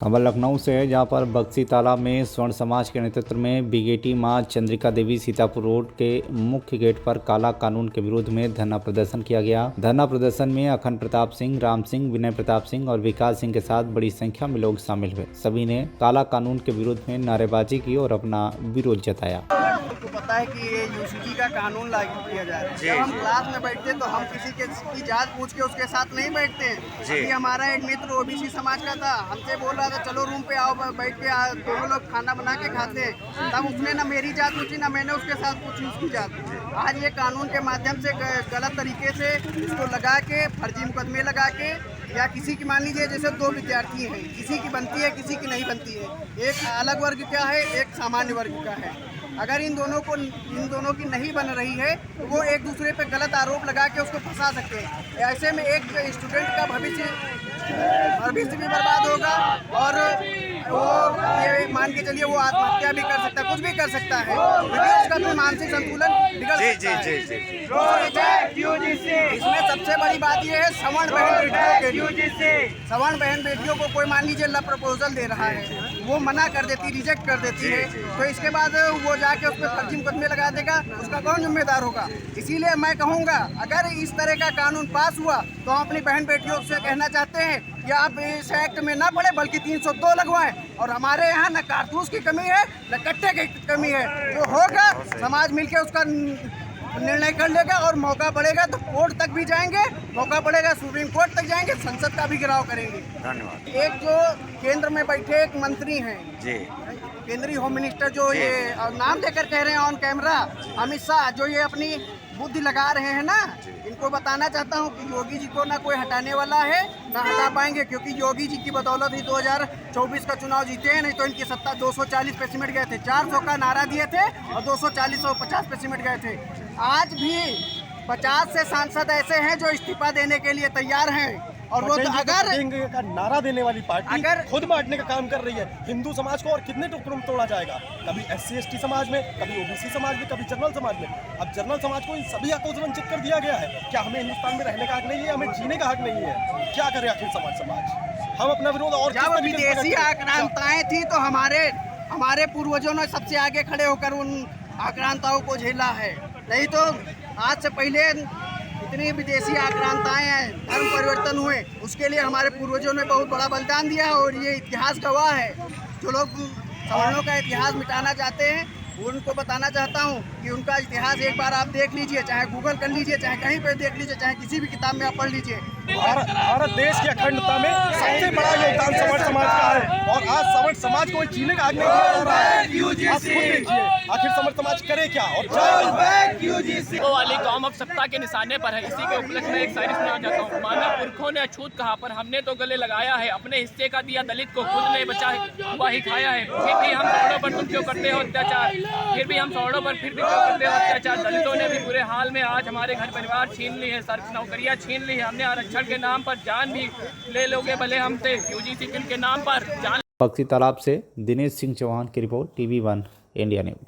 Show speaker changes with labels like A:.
A: खबर लखनऊ से है, जहां पर बक्सी तालाब में स्वर्ण समाज के नेतृत्व में बीगेटी मां चंद्रिका देवी सीतापुर रोड के मुख्य गेट पर काला कानून के विरोध में धरना प्रदर्शन किया गया। धरना प्रदर्शन में अखंड प्रताप सिंह, राम सिंह, विनय प्रताप सिंह और विकास सिंह के साथ बड़ी संख्या में लोग शामिल हुए। सभी ने काला कानून के विरोध में नारेबाजी की और अपना विरोध जताया।
B: आपको पता है कि ये यूसीजी का कानून लागू किया जा रहा है। जब हम क्लास में बैठते हैं तो हम किसी की जात पूछ के उसके साथ नहीं बैठते हैं। अभी हमारा एक मित्र ओबीसी समाज का था, हमसे बोल रहा था चलो रूम पे आओ, बैठ के दोनों लोग खाना बना के खाते हैं। तब उसने ना मेरी जात पूछी ना मैंने उसके साथ पूछी उसकी जात। आज ये कानून के माध्यम से गलत तरीके से इसको लगा के फर्जी मुकदमे लगा के, या किसी की मान लीजिए जैसे दो विद्यार्थी हैं, किसी की बनती है किसी की नहीं बनती है, एक अलग वर्ग का है एक सामान्य वर्ग का है। अगर इन दोनों की नहीं बन रही है तो वो एक दूसरे पे गलत आरोप लगा के उसको फंसा सकते हैं। ऐसे में एक स्टूडेंट का भविष्य भी बर्बाद होगा और वो ये मान के चलिए वो आत्महत्या भी कर सकता है, कुछ भी कर सकता है, क्योंकि उसका भी मानसिक संतुलन बिगड़ सकता है। इसमें सबसे बड़ी बात ये है सवर्ण बहन बेटियों को कोई मान लीजिए लव प्रपोजल दे रहा है, वो मना कर देती, रिजेक्ट कर देती है, तो इसके बाद वो जाके उस पर फर्जी मुकदमे लगा देगा, उसका कौन जिम्मेदार होगा। इसीलिए मैं कहूँगा अगर इस तरह का कानून पास हुआ तो हम अपनी बहन बेटियों से कहना चाहते हैं कि आप इस एक्ट में ना पड़े बल्कि 302 लगवाएं। और हमारे यहाँ न कारतूस की कमी है न कट्टे की कमी है, जो होगा समाज मिलकर उसका निर्णय कर लेगा और मौका पड़ेगा तो कोर्ट तक भी जाएंगे, मौका पड़ेगा सुप्रीम कोर्ट तक जाएंगे, संसद का भी घेराव करेंगे।
C: धन्यवाद।
B: एक जो केंद्र में बैठे एक मंत्री हैं
C: जी,
B: केंद्रीय होम मिनिस्टर, जो ये नाम देकर कह रहे हैं ऑन कैमरा, अमित शाह, जो ये अपनी बुद्धि लगा रहे हैं ना, इनको बताना चाहता हूँ कि योगी जी को ना कोई हटाने वाला है ना हटा पाएंगे, क्योंकि योगी जी की बदौलत ही 2024 का चुनाव जीते हैं। नहीं तो इनकी सत्ता 240 पे सिमट गए थे, 400 का नारा दिए थे और 240-150 पे सिमट गए थे। आज भी 50 से सांसद ऐसे हैं जो इस्तीफा देने के लिए तैयार हैं। और वो तो अगर
D: का नारा देने वाली पार्टी
B: अगर
D: खुद बांटने का काम कर रही है हिंदू समाज को, और कितने टुकड़ों में तोड़ा जाएगा, कभी SC/ST समाज में, कभी OBC समाज में, कभी जनरल समाज में। अब जनरल समाज को इन सभी हकों से वंचित कर दिया गया है। क्या हमें हिंदुस्तान में रहने का हक नहीं है, हमें जीने का हक नहीं है? क्या करे आखिर समाज हम अपना विरोध और
B: जब विदेशी आक्रांताएं थी तो हमारे पूर्वजों ने सबसे आगे खड़े होकर उन आक्रांताओं को झेला है। नहीं तो आज से पहले इतनी विदेशी आक्रांताएं हैं, धर्म परिवर्तन हुए, उसके लिए हमारे पूर्वजों ने बहुत बड़ा बलिदान दिया है और ये इतिहास गवाह है। जो लोग सवर्णों का इतिहास मिटाना चाहते हैं उनको बताना चाहता हूँ कि उनका इतिहास एक बार आप देख लीजिए, चाहे गूगल कर लीजिए, चाहे कहीं पर देख लीजिए, चाहे किसी भी किताब में आप पढ़ लीजिए।
D: भारत देश की अखंडता में सबसे बड़ा योगदान सवर्ण समाज का है, और आज सवर्ण समाज को जीने का हक नहीं दिया जा रहा है। आप खुद देखिए आखिर सवर्ण समाज करे क्या। और
E: वाली कौम अब सत्ता के निशाने पर है। इसी के उपलक्ष्य में एक शायरी सुनाना चाहता हूँ। मानव पुरखों ने अछूत कहा पर हमने तो गले लगाया है, अपने हिस्से का दिया दलित को खुद ने बचा है, वही खाया है। फिर भी हम सवर्णों पर तुम क्यों करते हो अत्याचार, फिर भी हम सवर्णों पर फिर भी क्यों करते हो अत्याचार। दलितों ने भी बुरे हाल में आज हमारे घर परिवार छीन ली है, नौकरियाँ छीन ली है, हमने आरक्षण के नाम पर जान भी ले लोगे भले हमसे, UGC बिल के नाम पर जान।
A: बक्सी तालाब से दिनेश सिंह चौहान की रिपोर्ट, TV1 इंडिया न्यूज।